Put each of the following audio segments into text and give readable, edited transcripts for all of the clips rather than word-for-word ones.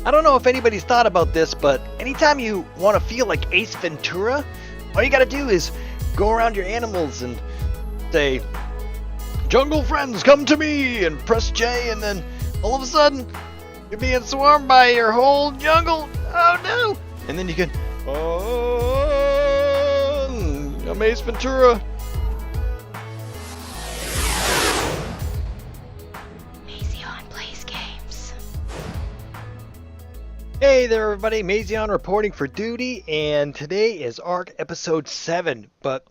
I don't know if anybody's thought about this, but anytime you want to feel like Ace Ventura, all you gotta do is go around your animals and say, "Jungle friends, come to me," and press J, and then all of a sudden, you're being swarmed by your whole jungle. Oh no! And then you can, oh, I'm Ace Ventura. Mazion plays games. Hey there everybody, Mazion reporting for duty, and today is ARK episode 7, but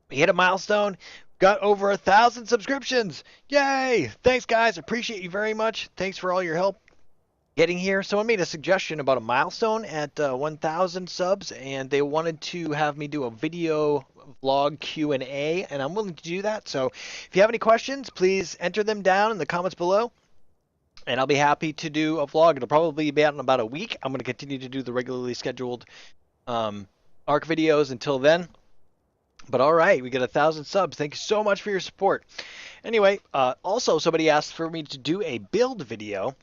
we hit a milestone, got over 1,000 subscriptions. Yay! Thanks guys, appreciate you very much. Thanks for all your help getting here. Someone made a suggestion about a milestone at 1,000 subs, and they wanted to have me do a video vlog Q&A, and I'm willing to do that. So if you have any questions, please enter them down in the comments below, and I'll be happy to do a vlog. It'll probably be out in about a week. I'm going to continue to do the regularly scheduled ARK videos until then. But all right, we get 1,000 subs. Thank you so much for your support. Anyway, also somebody asked for me to do a build video.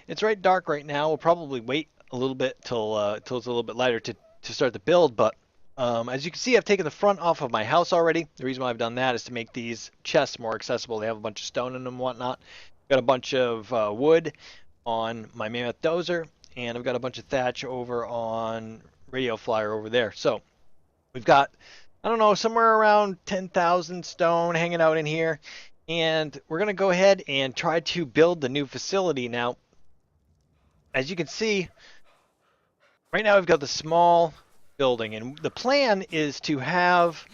It's right dark right now. We'll probably wait a little bit till it's a little bit lighter to start the build. But as you can see, I've taken the front off of my house already. The reason why I've done that is to make these chests more accessible. They have a bunch of stone in them and whatnot. Got a bunch of wood on my mammoth dozer, and I've got a bunch of thatch over on Radio Flyer over there. So we've got, I don't know, somewhere around 10,000 stone hanging out in here, and we're going to go ahead and try to build the new facility. Now, as you can see, right now we've got the small building, and the plan is to have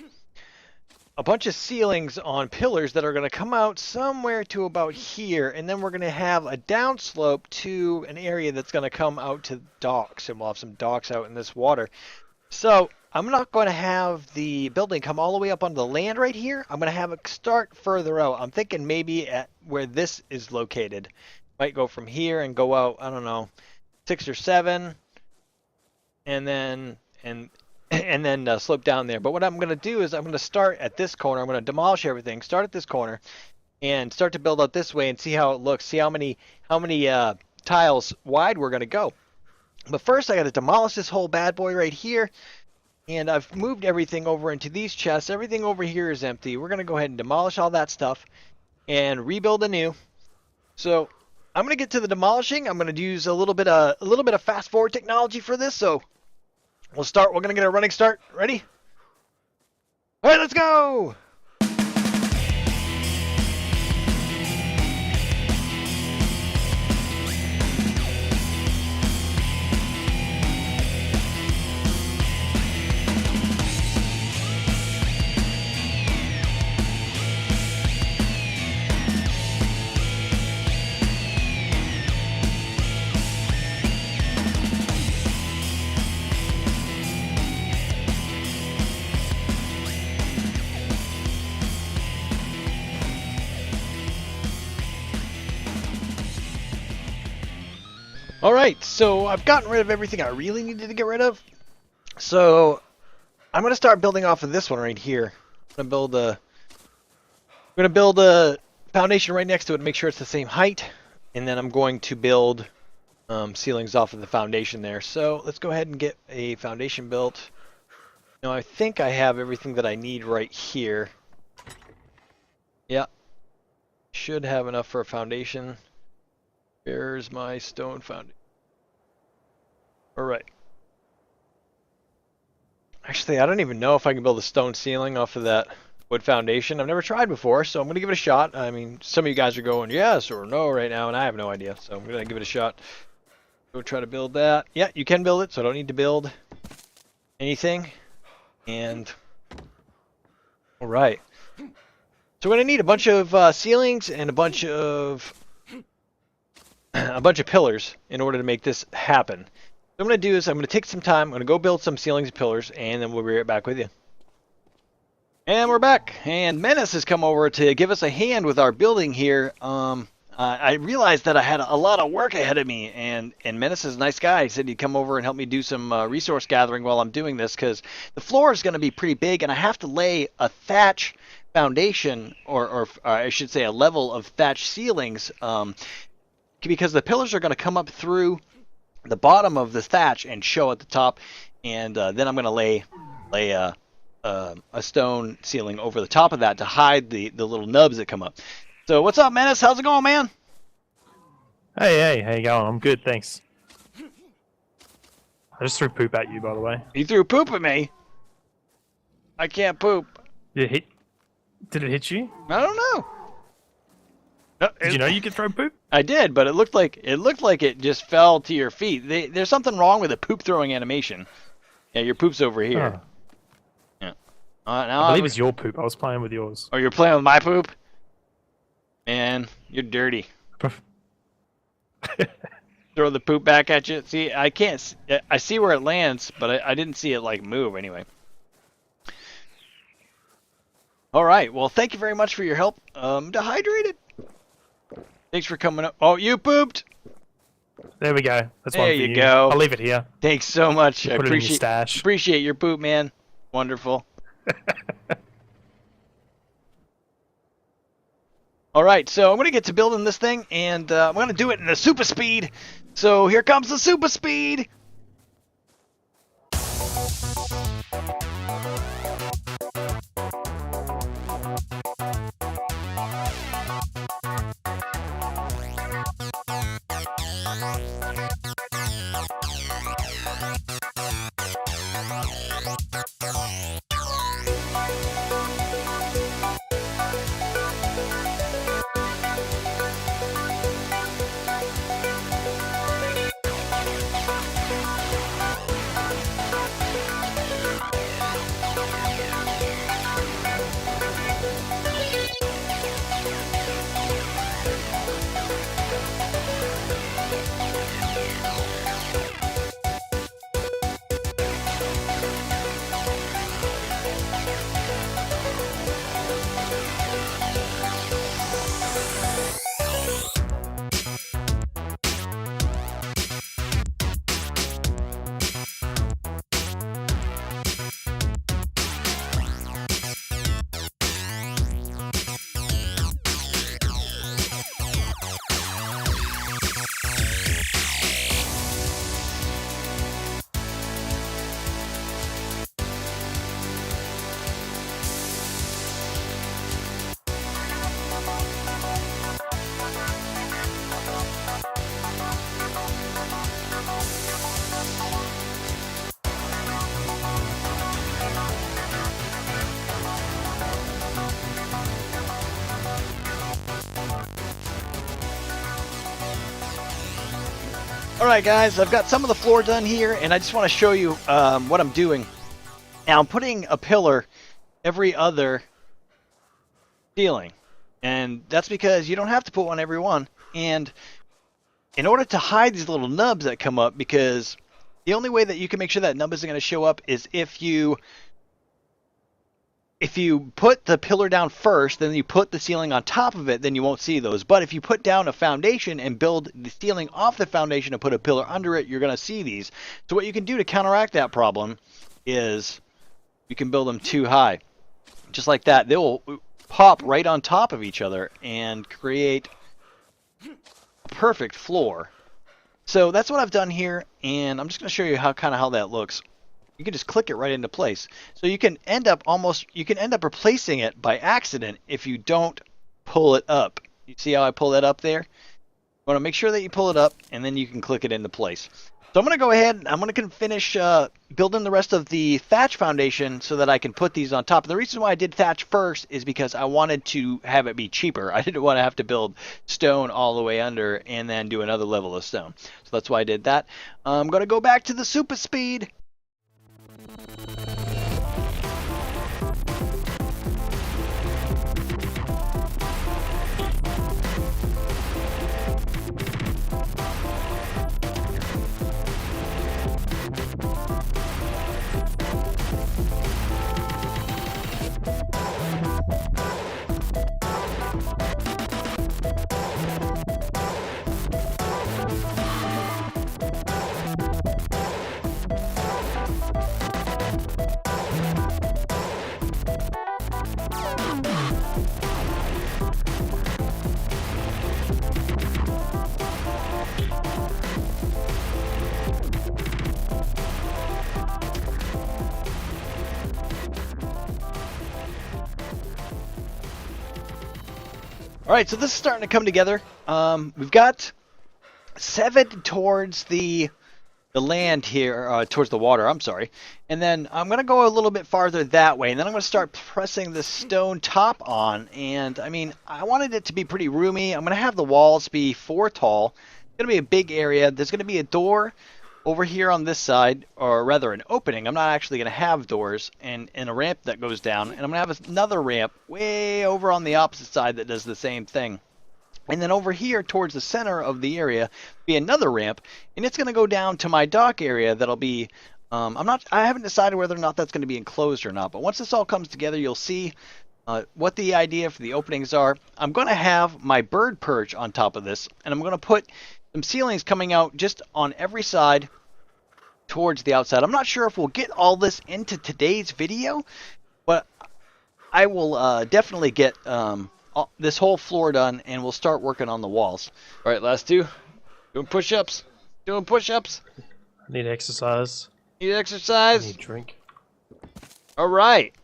a bunch of ceilings on pillars that are going to come out somewhere to about here, and then we're going to have a downslope to an area that's going to come out to docks, and we'll have some docks out in this water. So I'm not going to have the building come all the way up onto the land right here. I'm going to have it start further out. I'm thinking maybe at where this is located. Might go from here and go out, I don't know, 6 or 7, and then slope down there. But what I'm going to do is I'm going to start at this corner. I'm going to demolish everything, start at this corner, and start to build out this way and see how it looks. See how many tiles wide we're going to go. But first I got to demolish this whole bad boy right here. And I've moved everything over into these chests. Everything over here is empty. We're going to go ahead and demolish all that stuff and rebuild anew. So I'm going to get to the demolishing. I'm going to use a little bit of fast forward technology for this. So we'll start. We're going to get a running start. Ready? All right, let's go. Alright, so I've gotten rid of everything I really needed to get rid of. So I'm going to start building off of this one right here. I'm going to build a foundation right next to it to make sure it's the same height. And then I'm going to build ceilings off of the foundation there. So let's go ahead and get a foundation built. Now I think I have everything that I need right here. Yeah, should have enough for a foundation. Here's my stone foundation. Alright. Actually, I don't even know if I can build a stone ceiling off of that wood foundation. I've never tried before, so I'm going to give it a shot. I mean, some of you guys are going yes or no right now, and I have no idea. So I'm going to give it a shot. Go try to build that. Yeah, you can build it, so I don't need to build anything. And alright. So we're going to need a bunch of ceilings and a bunch of pillars in order to make this happen. What I'm going to do is I'm going to take some time. I'm going to go build some ceilings and pillars, and then we'll be right back with you. And we're back. And Menace has come over to give us a hand with our building here. I realized that I had a lot of work ahead of me, and Menace is a nice guy. He said he'd come over and help me do some resource gathering while I'm doing this, because the floor is going to be pretty big, and I have to lay a thatch foundation, or I should say a level of thatch ceilings, because the pillars are going to come up through the bottom of the thatch and show at the top, and then I'm going to lay a stone ceiling over the top of that to hide the little nubs that come up. So what's up, Menace? How's it going, man? Hey, how you going? I'm good, thanks. I just threw poop at you, by the way. You threw poop at me? I can't poop. Did it hit you? I don't know. Did you know you could throw poop? I did, but it looked like it just fell to your feet. There's something wrong with the poop throwing animation. Yeah, your poop's over here. Oh. Yeah. Now I believe it's your poop. I was playing with yours. Oh, you're playing with my poop? Man, you're dirty. Throw the poop back at you. See, I can't. I see where it lands, but I didn't see it like move anyway. All right. Well, thank you very much for your help. Dehydrated. Thanks for coming up. Oh, you pooped. There we go. That's there one for you go. I'll leave it here. Thanks so much. I Put it in your stash. Appreciate your poop, man. Wonderful. All right, so I'm going to get to building this thing, and I'm going to do it in a super speed. So here comes the super speed. Alright guys, I've got some of the floor done here, and I just want to show you what I'm doing. Now I'm putting a pillar every other ceiling, and that's because you don't have to put one every one. And in order to hide these little nubs that come up, because the only way that you can make sure that nub isn't going to show up is if you put the pillar down first, then you put the ceiling on top of it, then you won't see those. But if you put down a foundation and build the ceiling off the foundation and put a pillar under it, you're going to see these. So what you can do to counteract that problem is you can build them too high. Just like that. They will pop right on top of each other and create a perfect floor. So that's what I've done here, and I'm just going to show you how that looks. You can just click it right into place. So you can end up replacing it by accident if you don't pull it up. You see how I pull that up there? You want to make sure that you pull it up, and then you can click it into place. So I'm going to go ahead and I'm going to finish building the rest of the thatch foundation so that I can put these on top. And the reason why I did thatch first is because I wanted to have it be cheaper. I didn't want to have to build stone all the way under and then do another level of stone. So that's why I did that. I'm going to go back to the super speed. All right, so this is starting to come together. We've got 7 towards the land here, towards the water, I'm sorry. And then I'm going to go a little bit farther that way, and then I'm going to start pressing the stone top on. And, I mean, I wanted it to be pretty roomy. I'm going to have the walls be 4 tall. It's going to be a big area. There's going to be a door over here on this side, or rather an opening. I'm not actually going to have doors, and a ramp that goes down. And I'm going to have another ramp way over on the opposite side that does the same thing. And then over here towards the center of the area be another ramp, and it's going to go down to my dock area. That'll be, I haven't decided whether or not that's going to be enclosed or not. But once this all comes together, you'll see what the idea for the openings are. I'm going to have my bird perch on top of this, and I'm going to put some ceilings coming out just on every side towards the outside. I'm not sure if we'll get all this into today's video, but I will definitely get this whole floor done, and we'll start working on the walls. All right, last 2. Doing push-ups. Doing push-ups. I need exercise. Need exercise. I need drink. All right.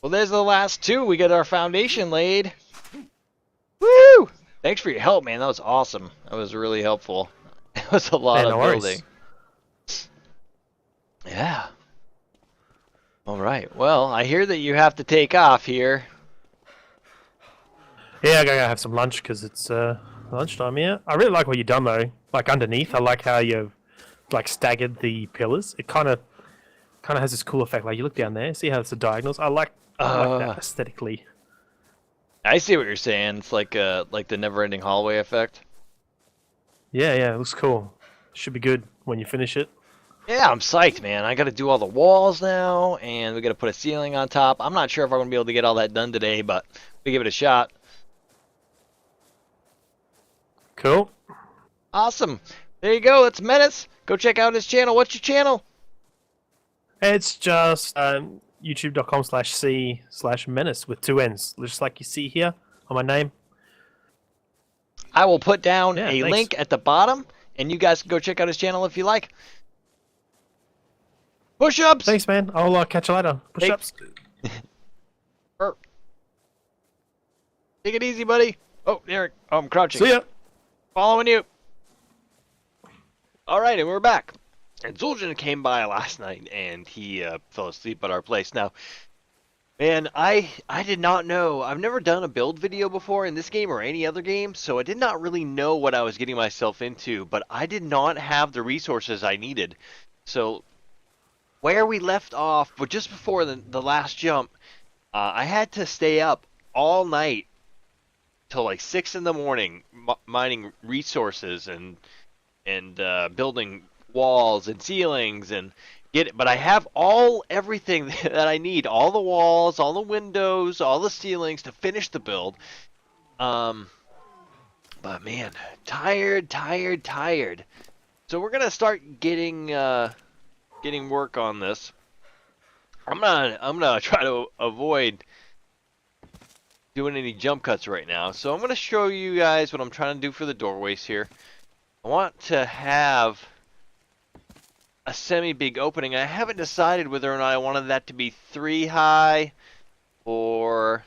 Well, there's the last 2. We got our foundation laid. Woo! Thanks for your help, man. That was awesome. That was really helpful. It was a lot of building. Yeah. All right. Well, I hear that you have to take off here. Yeah, I gotta have some lunch because it's lunchtime. Yeah, I really like what you've done though. Like underneath, I like how you've like staggered the pillars. It kind of has this cool effect. Like you look down there, see how it's the diagonals. I like that aesthetically. I see what you're saying. It's like the never-ending hallway effect. Yeah, it looks cool. Should be good when you finish it. Yeah, I'm psyched, man. I got to do all the walls now, and we got to put a ceiling on top. I'm not sure if I'm going to be able to get all that done today, but we give it a shot. Cool. Awesome. There you go. It's Menace. Go check out his channel. What's your channel? It's just youtube.com/c/menace with 2 N's, just like you see here on my name. I will put down a thanks. link at the bottom, and you guys can go check out his channel if you like. Push-ups! Thanks, man. I'll catch you later. Push-ups. Take it easy, buddy. Oh, Derek. Oh, I'm crouching. See ya. Following you. Alright, and we're back. And Zul'jin came by last night, and he fell asleep at our place. Now, man, I did not know. I've never done a build video before in this game or any other game, so I did not really know what I was getting myself into, but I did not have the resources I needed. So, where we left off, but just before the last jump, I had to stay up all night till like 6 in the morning, mining resources and building walls and ceilings and get it. But I have everything that I need, all the walls, all the windows, all the ceilings to finish the build. But man, tired. So we're gonna start getting work on this. I'm gonna try to avoid doing any jump cuts right now. So I'm gonna show you guys what I'm trying to do for the doorways here. I want to have a semi-big opening. I haven't decided whether or not I wanted that to be 3 high or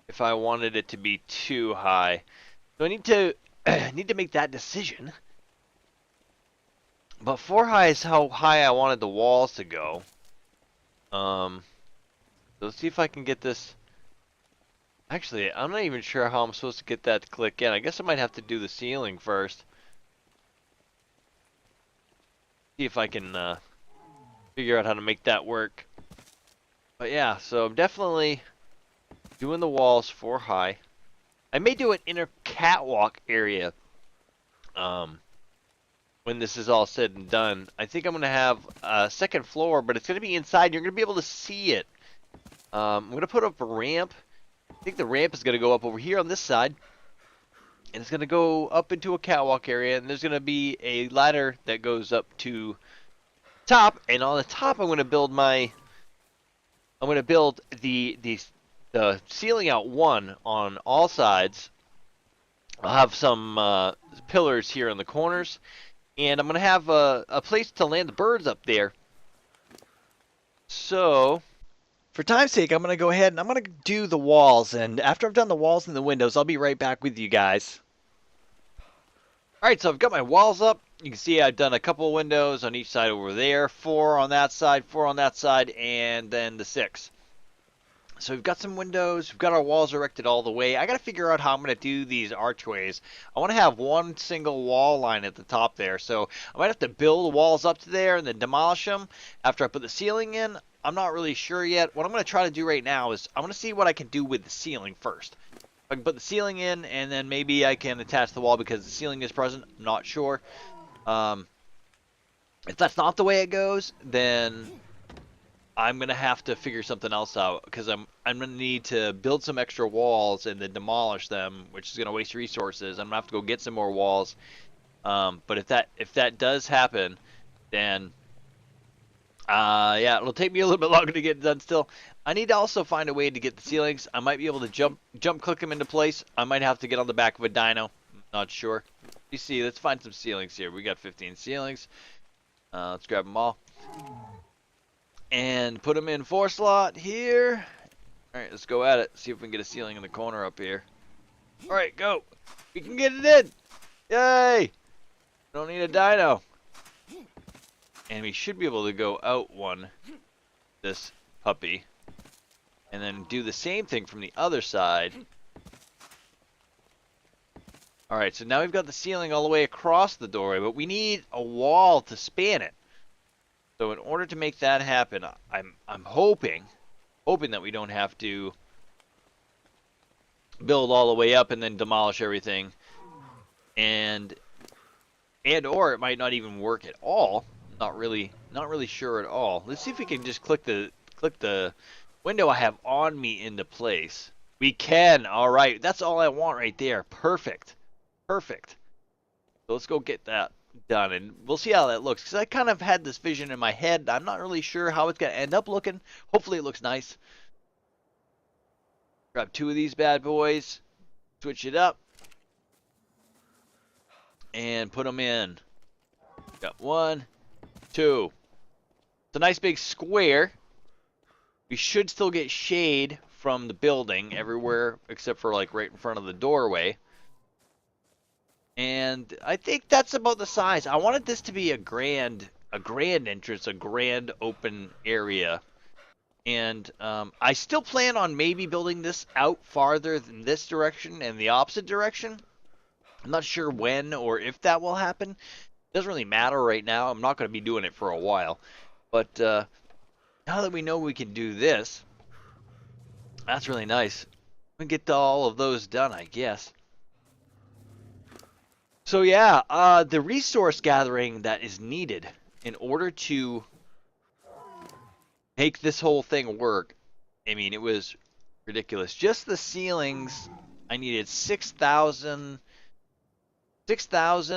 if I wanted it to be 2 high. So I need to make that decision. But 4 high is how high I wanted the walls to go. So let's see if I can get this. Actually, I'm not even sure how I'm supposed to get that to click in. I guess I might have to do the ceiling first. See if I can figure out how to make that work. But yeah, so I'm definitely doing the walls 4 high. I may do an inner catwalk area when this is all said and done. I think I'm going to have a 2nd floor, but it's going to be inside. You're going to be able to see it. I'm going to put up a ramp. I think the ramp is going to go up over here on this side. And it's going to go up into a catwalk area. And there's going to be a ladder that goes up to top. And on the top, I'm going to build the ceiling out 1 on all sides. I'll have some pillars here in the corners. And I'm going to have a place to land the birds up there. So For time's sake, I'm going to go ahead and I'm going to do the walls. And after I've done the walls and the windows, I'll be right back with you guys. Alright, so I've got my walls up. You can see I've done a couple of windows on each side over there. 4 on that side, 4 on that side, and then the 6. So we've got some windows. We've got our walls erected all the way. I got to figure out how I'm going to do these archways. I want to have one single wall line at the top there. So I might have to build the walls up to there and then demolish them after I put the ceiling in. I'm not really sure yet. What I'm going to try to do right now is I'm going to see what I can do with the ceiling first. I can put the ceiling in, and then maybe I can attach the wall because the ceiling is present. I'm not sure. If that's not the way it goes, then I'm gonna have to figure something else out because I'm gonna need to build some extra walls and then demolish them, which is gonna waste resources. I'm gonna have to go get some more walls. But if that does happen, then yeah, it'll take me a little bit longer to get it done still. I need to also find a way to get the ceilings. I might be able to jump click them into place. I might have to get on the back of a dino. Not sure. You see, let's find some ceilings here. We got 15 ceilings. Let's grab them all. And put them in 4 slot here. Alright, let's go at it. See if we can get a ceiling in the corner up here. Alright, go. We can get it in. Yay. Don't need a dino. And we should be able to go out one, this puppy. And then do the same thing from the other side. Alright, so now we've got the ceiling all the way across the doorway, but we need a wall to span it. So in order to make that happen, I'm hoping that we don't have to build all the way up and then demolish everything. And or it might not even work at all. Not really sure at all. Let's see if we can just click the window I have on me into place. We can. All right. That's all I want right there. Perfect. Perfect. So let's go get that done, and we'll see how that looks, because I kind of had this vision in my head. I'm not really sure how it's going to end up looking. Hopefully it looks nice. Grab 2 of these bad boys, switch it up, and put them in. Got 1, 2. It's a nice big square. We should still get shade from the building everywhere except for like right in front of the doorway. And I think that's about the size. I wanted this to be a grand entrance, a grand open area. And I still plan on maybe building this out farther than this direction and the opposite direction. I'm not sure when or if that will happen. It doesn't really matter right now. I'm not going to be doing it for a while. But now that we know we can do this, that's really nice. We can get all of those done, I guess. So yeah, the resource gathering that is needed in order to make this whole thing work, I mean, it was ridiculous. Just the ceilings, I needed 6,000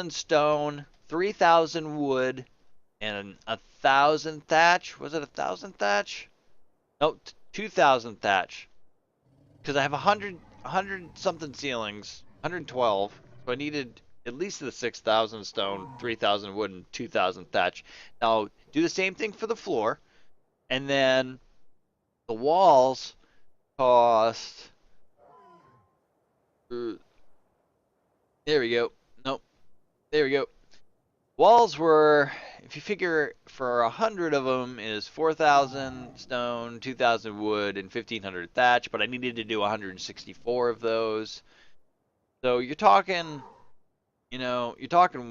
stone, 3,000 wood, and 1,000 thatch. Was it 1,000 thatch? No, 2,000 thatch. Because I have 100 something ceilings, 112. So I needed at least the 6,000 stone, 3,000 wood, and 2,000 thatch. Now, do the same thing for the floor. And then the walls cost... There we go. Nope. There we go. Walls were, if you figure for 100 of them is 4,000 stone, 2,000 wood, and 1,500 thatch, but I needed to do 164 of those. So you're talking, you know,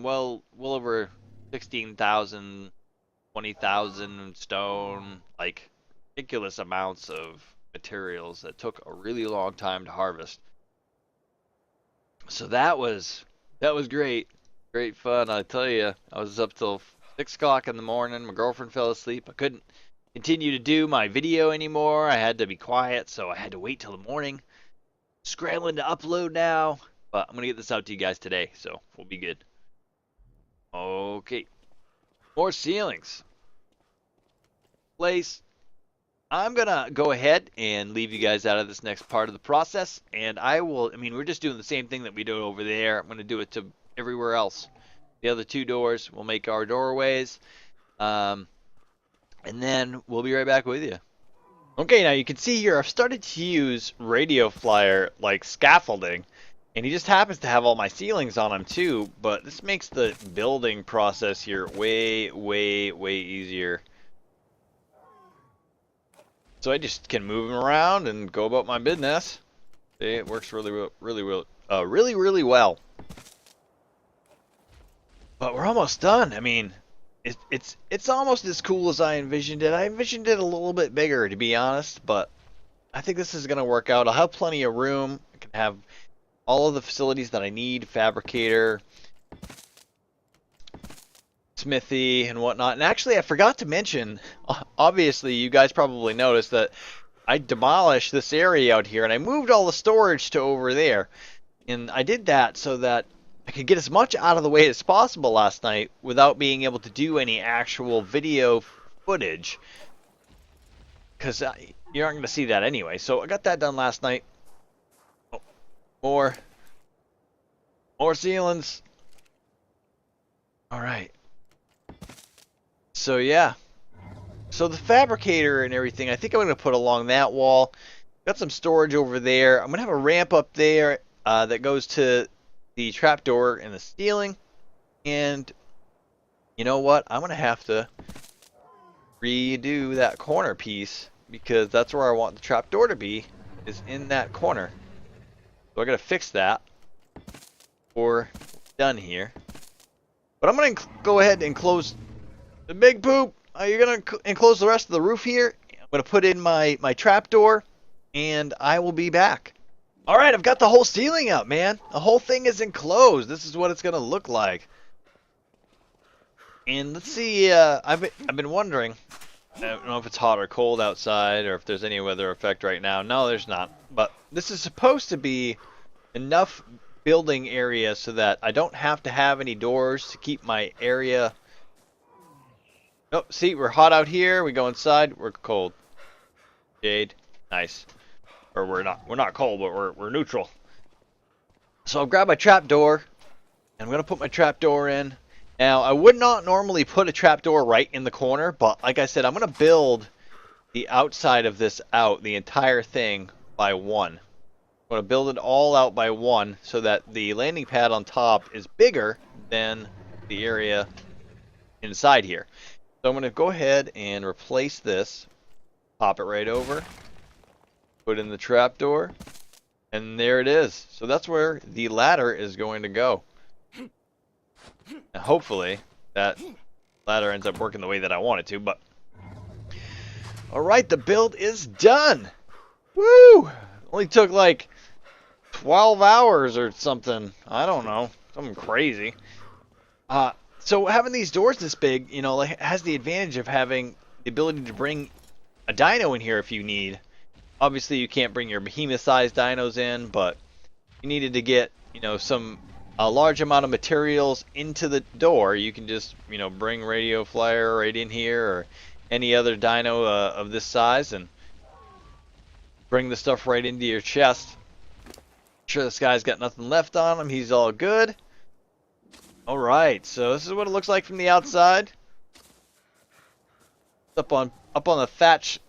well over 16,000, 20,000 stone, like ridiculous amounts of materials that took a really long time to harvest. So that was great. Great fun, I tell you. I was up till 6 o'clock in the morning. My girlfriend fell asleep. I couldn't continue to do my video anymore. I had to be quiet, so I had to wait till the morning. Scrambling to upload now, but I'm going to get this out to you guys today, so we'll be good. Okay. More ceilings. Place. I'm going to go ahead and leave you guys out of this next part of the process, and we're just doing the same thing that we do over there. I'm going to do it to everywhere else. The other 2 doors will make our doorways, and then we'll be right back with you. Okay, now you can see here I've started to use radio flyer like scaffolding, and he just happens to have all my ceilings on him too, but this makes the building process here way, way, way easier. So I just can move him around and go about my business. See, it works really well. But we're almost done. I mean, it's almost as cool as I envisioned it. I envisioned it a little bit bigger, to be honest, but I think this is gonna work out. I'll have plenty of room. I can have all of the facilities that I need: fabricator, smithy, and whatnot. And actually, I forgot to mention. Obviously, you guys probably noticed that I demolished this area out here, and I moved all the storage to over there. And I did that so that I could get as much out of the way as possible last night without being able to do any actual video footage. Because you aren't going to see that anyway. So I got that done last night. Oh, more ceilings. Alright. So yeah. So the fabricator and everything, I think I'm going to put along that wall. Got some storage over there. I'm going to have a ramp up there that goes to the trapdoor in the ceiling. And you know what? I'm going to have to redo that corner piece because that's where I want the trapdoor to be, is in that corner. So I got to fix that or done here. But I'm going to go ahead and close the big poop. You're going to enclose the rest of the roof here. I'm going to put in my trapdoor and I will be back. Alright, I've got the whole ceiling up, man. The whole thing is enclosed. This is what it's going to look like. And let's see, I've been wondering, I don't know if it's hot or cold outside or if there's any weather effect right now. No, there's not. But this is supposed to be enough building area so that I don't have to have any doors to keep my area. Oh, see, we're hot out here. We go inside, we're cold. Jade, nice. Or we're not cold, but we're neutral. So I'll grab my trapdoor, and I'm gonna put my trapdoor in. Now I would not normally put a trapdoor right in the corner, but like I said, I'm gonna build the outside of this out, the entire thing, by one. I'm gonna build it all out by one, so that the landing pad on top is bigger than the area inside here. So I'm gonna go ahead and replace this, pop it right over. Put in the trapdoor, and there it is. So that's where the ladder is going to go. And hopefully that ladder ends up working the way that I want it to, but alright, the build is done. Woo! Only took like 12 hours or something. I don't know. Something crazy. So having these doors this big, you know, like, has the advantage of having the ability to bring a dino in here if you need. Obviously, you can't bring your behemoth-sized dinos in, but you needed to get, you know, a large amount of materials into the door. You can just, you know, bring Radio Flyer right in here or any other dino of this size and bring the stuff right into your chest. Sure, this guy's got nothing left on him. He's all good. All right, so this is what it looks like from the outside. Up on the thatch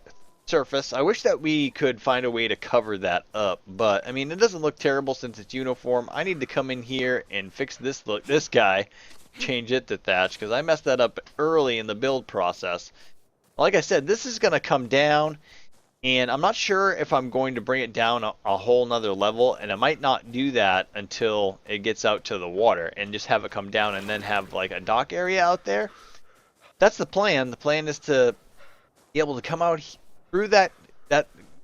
surface. I wish that we could find a way to cover that up, but I mean, it doesn't look terrible since it's uniform. I need to come in here and fix this guy, change it to thatch, because I messed that up early in the build process. Like I said, this is going to come down, and I'm not sure if I'm going to bring it down a whole nother level, and I might not do that until it gets out to the water and just have it come down and then have like a dock area out there. That's the plan. The plan is to be able to come out through that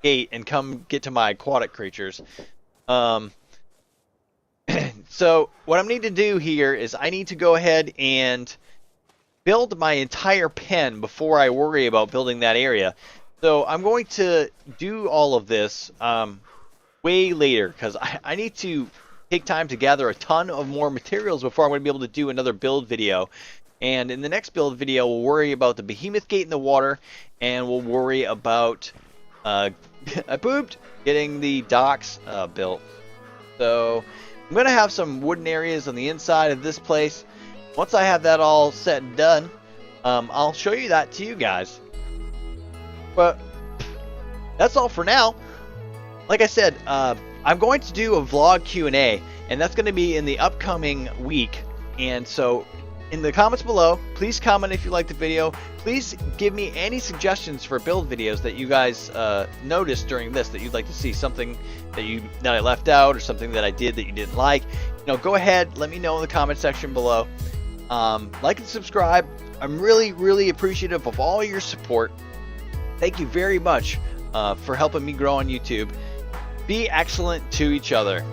gate and come get to my aquatic creatures. So what I need to do here is I need to go ahead and build my entire pen before I worry about building that area. So I'm going to do all of this way later because I need to take time to gather a ton of more materials before I'm going to be able to do another build video. And in the next build video, we'll worry about the behemoth gate in the water, and we'll worry about I pooped, getting the docks built. So I'm going to have some wooden areas on the inside of this place. Once I have that all set and done, I'll show you that to you guys. But that's all for now. Like I said, I'm going to do a vlog Q&A, and that's going to be in the upcoming week. And so in the comments below, please comment if you like the video. Please give me any suggestions for build videos that you guys noticed during this that you'd like to see, something that I left out or something that I did that you didn't like. Go ahead, let me know in the comment section below. Like and subscribe. I'm really appreciative of all your support. Thank you very much for helping me grow on YouTube. Be excellent to each other.